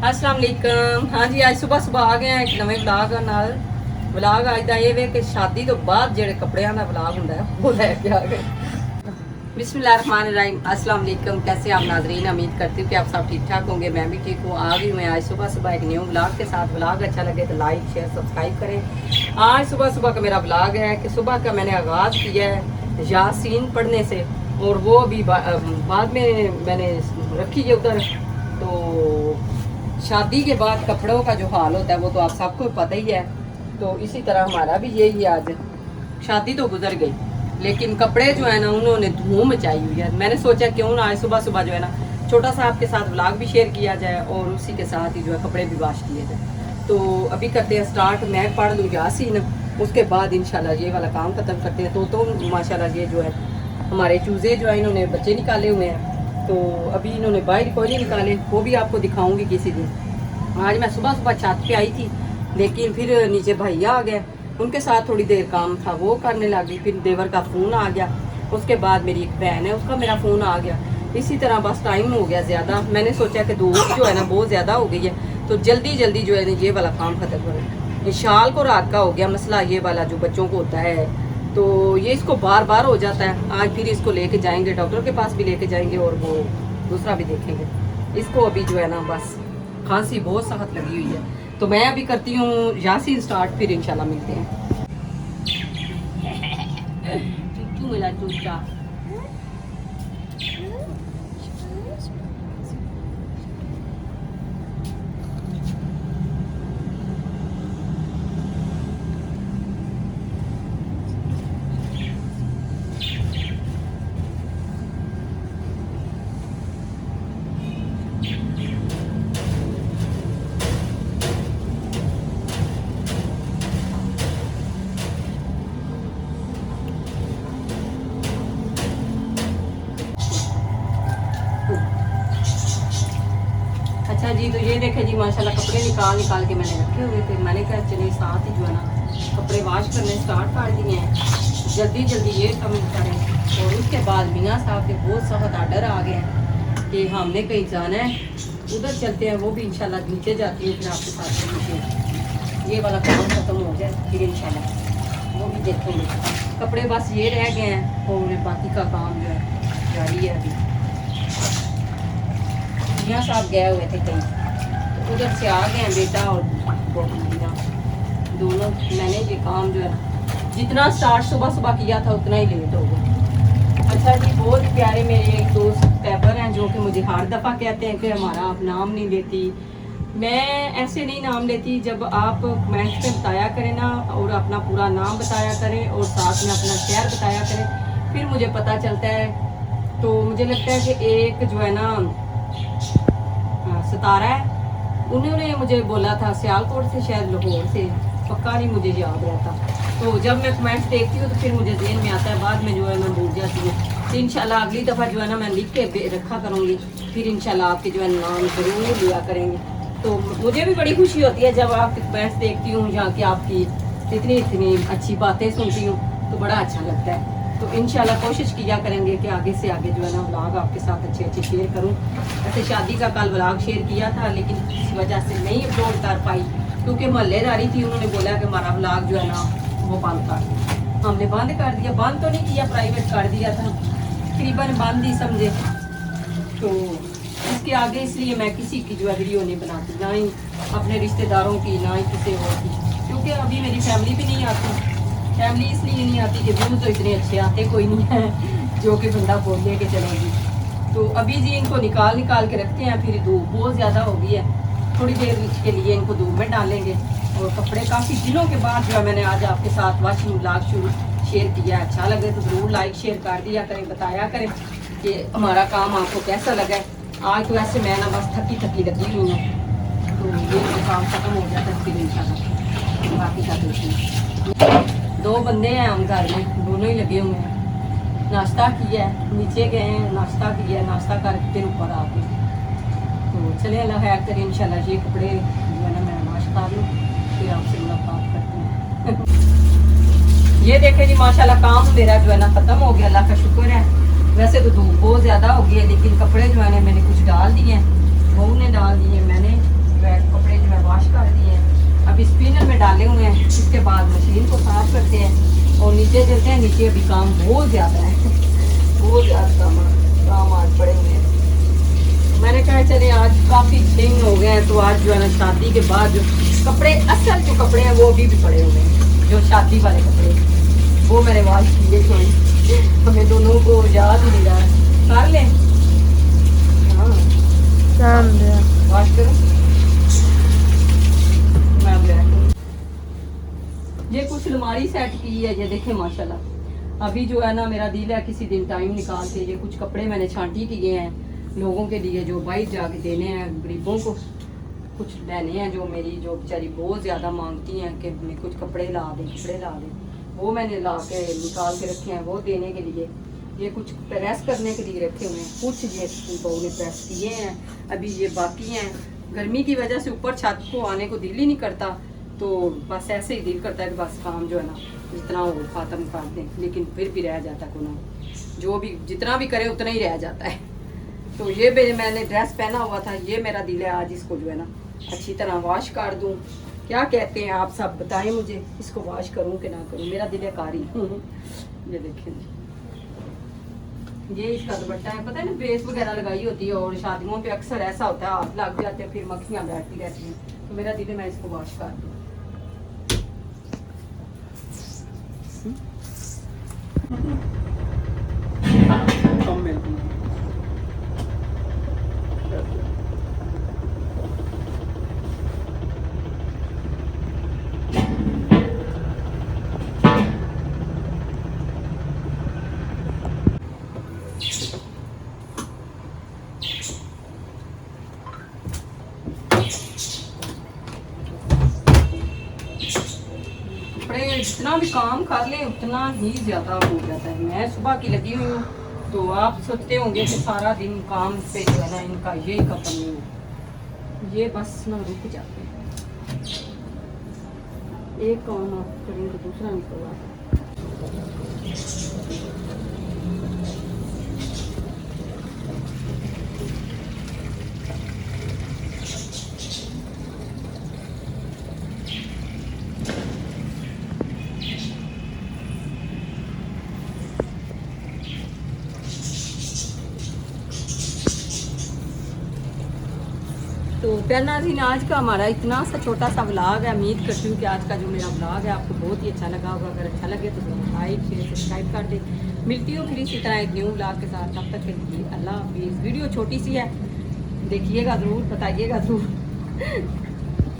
अस्सलाम वालेकुम। हाँ जी, आज सुबह सुबह आ गए हैं एक नवे व्लॉग नाल। व्लॉग आज का ये वे कि शादी तो बाद जेडे कपड़ियां का व्लॉग होंदा है वो लेके आ गए। बिस्मिल्लाहिर्रहमानिर्रहीम। अस्सलाम वालेकुम। कैसे आप नाज़रीन? उम्मीद करती हूँ कि आप सब ठीक ठाक होंगे। मैं भी ठीक हूँ। आ गई मैं आज सुबह सुबह एक न्यू व्लॉग के साथ। व्लॉग अच्छा लगे तो लाइक शेयर सब्सक्राइब करें। आज सुबह सुबह का मेरा व्लॉग है कि सुबह का मैंने आगाज़ किया है यासीन पढ़ने से, और वो अभी बाद में मैंने रखी है उधर। तो शादी के बाद कपड़ों का जो हाल होता है वो तो आप सबको पता ही है। तो इसी तरह हमारा भी यही आज शादी तो गुजर गई, लेकिन कपड़े जो है ना उन्होंने धूम मचाई हुई है। मैंने सोचा क्यों ना आज सुबह सुबह जो है ना छोटा सा आपके साथ व्लॉग भी शेयर किया जाए और उसी के साथ ही जो है कपड़े भी वॉश किए जाए। तो अभी करते हैं स्टार्ट। मैं पढ़ लूँ यासीन, उसके बाद इंशाल्लाह ये वाला काम खत्म करते हैं। तो माशाल्लाह ये जो है हमारे चूज़े जो है इन्होंने बच्चे निकाले हुए हैं। तो अभी इन्होंने बाहर कोई नहीं निकाले, वो भी आपको दिखाऊंगी किसी दिन। आज मैं सुबह सुबह छत पे आई थी, लेकिन फिर नीचे भैया आ गए, उनके साथ थोड़ी देर काम था वो करने लगी। फिर देवर का फ़ोन आ गया, उसके बाद मेरी एक बहन है उसका मेरा फ़ोन आ गया। इसी तरह बस टाइम हो गया ज़्यादा। मैंने सोचा कि धूप जो है ना बहुत ज़्यादा हो गई है, तो जल्दी जल्दी जो है ना ये वाला काम खत्म करें। शाल को रात का हो गया मसला, ये वाला जो बच्चों को होता है तो ये इसको बार बार हो जाता है। आज फिर इसको लेके जाएंगे डॉक्टर के पास भी लेके जाएंगे और वो दूसरा भी देखेंगे इसको। अभी जो है ना बस खांसी बहुत सख्त लगी हुई है। तो मैं अभी करती हूँ यासीन स्टार्ट, फिर इंशाल्लाह मिलते हैं। चुच्चू मिला चूचा। अच्छा जी, तो ये देखे जी माशाल्लाह कपड़े निकाल निकाल के मैंने रखे हुए थे। मैंने कहा चलिए साथ ही जो है ना कपड़े वॉश करने स्टार्ट कर दिए हैं, जल्दी जल्दी ये काम करें। और उसके बाद मियाँ साहब के बहुत सख्त आर्डर आ गए हैं कि हमने कहीं जाना है, उधर चलते हैं। वो भी इंशाल्लाह नीचे जाती है, फिर आपके साथ नीचे ये वाला काम ख़त्म हो जाए फिर इंशाल्लाह वो भी देखेंगे। कपड़े बस ये रह गए हैं और बाकी का काम जो है जारी है। अभी मियाँ साहब गए हुए थे कहीं, तो उधर से आ गए हैं बेटा और मियाँ दोनों। मैंने ये काम जो है जितना स्टार्ट सुबह सुबह किया था उतना ही लेट हो गया। अच्छा जी, बहुत प्यारे मेरे एक दोस्त सब्सक्राइबर हैं जो कि मुझे हर दफ़ा कहते हैं कि हमारा आप नाम नहीं लेती। मैं ऐसे नहीं नाम लेती, जब आप कमेंट्स में बताया करें ना और अपना पूरा नाम बताया करें और साथ में अपना शहर बताया करें, फिर मुझे पता चलता है। तो मुझे लगता है कि एक जो है ना सितारा है, उन्होंने मुझे बोला था सियालकोट से, शायद लाहौर से, पक्का नहीं मुझे याद रहता। तो जब मैं कमेंट्स देखती हूँ तो फिर मुझे ज़हन में आता है, बाद में जो है मैं भूल जाती हूँ। तो इंशाल्लाह अगली दफ़ा जो है ना मैं लिख के रखा करूँगी, फिर इंशाल्लाह आपके जो है नाम ज़रूर लिया करेंगे। तो मुझे भी बड़ी खुशी होती है जब आपके कमेंट्स देखती हूँ, जहाँ की आपकी इतनी अच्छी बातें सुनती हूँ, तो बड़ा अच्छा लगता है। तो इंशाल्लाह कोशिश किया करेंगे कि आगे से आगे जो है ना व्लॉग आपके साथ अच्छे अच्छे शेयर करूं। ऐसे शादी का कल व्लॉग शेयर किया था, लेकिन इस वजह से नहीं अपलोड कर पाई क्योंकि मोहल्लेदारी थी। उन्होंने बोला कि हमारा व्लॉग जो है ना वो बंद कर। हमने बंद कर दिया, बंद तो नहीं किया, प्राइवेट कर दिया था, तकरीबन बंद ही समझे। तो इसके आगे इसलिए मैं किसी की जो है वीडियो नहीं बनाती, ना ही अपने रिश्तेदारों की, ना ही किसी और की, क्योंकि अभी मेरी फैमिली भी नहीं आती। फैमिली इसलिए नहीं आती कि व्यू तो इतने अच्छे आते कोई नहीं है जो कि बंदा बोल दे के चलेगी। तो अभी जी इनको निकाल के रखते हैं, फिर धूप बहुत ज़्यादा हो गई है, थोड़ी देर के लिए इनको धूप में डालेंगे। और कपड़े काफ़ी दिनों के बाद जो है मैंने आज आपके साथ वॉशिंग व्लॉग शेयर किया। अच्छा लगे तो ज़रूर लाइक शेयर कर दिया करें, बताया करें कि हमारा काम आपको कैसा लगा है। आज तो ऐसे मैं ना बस थकी लगी हुई हूँ, तो ये काम ख़त्म हो जाता है फिर इंशाल्लाह बाकी का देखेंगे। 2 बंदे हैं हम घर में, दोनों ही लगे हुए हैं। नाश्ता किया है, नीचे गए हैं, नाश्ता किया, नाश्ता करके फिर ऊपर आ गए। तो चलिए अल्लाह खैर करे, इंशाल्लाह ये कपड़े जो है ना मैं वाश कर लूँ, फिर आपसे मुलाकात करते हैं। ये देखें जी माशाल्लाह काम मेरा जो है ना ख़त्म हो गया, अल्लाह का शुक्र है। वैसे तो धूप बहुत ज़्यादा हो गई है, लेकिन कपड़े जो है ना मैंने कुछ डाल दिए हैं, बहू ने डाल दिए, मैंने बाद मशीन को साफ करते हैं और नीचे चलते हैं। नीचे अभी काम बहुत ज़्यादा है, बहुत ज़्यादा काम आज पड़े हुए हैं। मैंने कहा चले आज काफ़ी दिन हो गए हैं, तो आज जो है ना शादी के बाद जो कपड़े, असल जो कपड़े हैं वो अभी भी पड़े हुए हैं, जो शादी वाले कपड़े वो मैंने वॉश किए। थोड़ी हमें दोनों को याद ही नहीं रहा, कर लें। हाँ वॉश करो, मैं ब्लैक। ये कुछ अलमारी सेट की है, ये देखें माशाल्लाह। अभी जो है ना मेरा दिल है किसी दिन टाइम निकाल के ये कुछ कपड़े मैंने छांटी किए हैं लोगों के लिए, जो बाहर जाके देने हैं गरीबों को, कुछ लेने हैं जो मेरी जो बेचारी बहुत ज़्यादा मांगती हैं कि मैं कुछ कपड़े ला दें, कपड़े ला दें, वो मैंने ला के निकाल के रखे हैं वो देने के लिए। ये कुछ प्रेस करने के लिए रखे हुए हैं, कुछ ये बहू ने प्रेस किए हैं, अभी ये बाकी हैं। गर्मी की वजह से ऊपर छत को आने को दिल ही नहीं करता, तो बस ऐसे ही दिल करता है कि बस काम जो है ना जितना हो ख़त्म कर दें, लेकिन फिर भी रह जाता को ना, जो भी जितना भी करे उतना ही रह जाता है। तो ये मैंने ड्रेस पहना हुआ था, ये मेरा दिल है आज इसको जो है ना अच्छी तरह वॉश कर दूँ। क्या कहते हैं आप सब बताएं मुझे, इसको वॉश करूँ कि ना करूँ, मेरा दिल है कारी। ये देखें, ये इसका दुपट्टा है, पता है ना बेस वगैरह लगाई होती है और शादियों पे अक्सर ऐसा होता है हाथ लग जाते हैं फिर मक्खियाँ बैठती रहती हैं, तो मेरा दिल है मैं इसको वॉश कर दूँ। जितना भी काम कर लें उतना ही ज़्यादा हो जाता है। मैं सुबह की लगी हुई हूँ, तो आप सोचते होंगे कि सारा दिन काम पे जो है ना इनका यही खत्म नहीं है, ये बस ना रुक जाते हैं, एक काम आप करेंगे तो दूसरा निकल आता है। तो प्यारे नाज़रीन, आज का हमारा इतना सा छोटा सा व्लॉग है। उम्मीद करती हूँ कि आज का जो मेरा व्लॉग है आपको बहुत ही अच्छा लगा होगा। अगर अच्छा लगे तो लाइक शेयर सब्सक्राइब कर दें। मिलती हूँ फिर इसी तरह एक न्यू व्लॉग के साथ, तब तक के लिए अल्लाह हाफिज़। वीडियो छोटी सी है, देखिएगा ज़रूर, बताइएगा ज़रूर।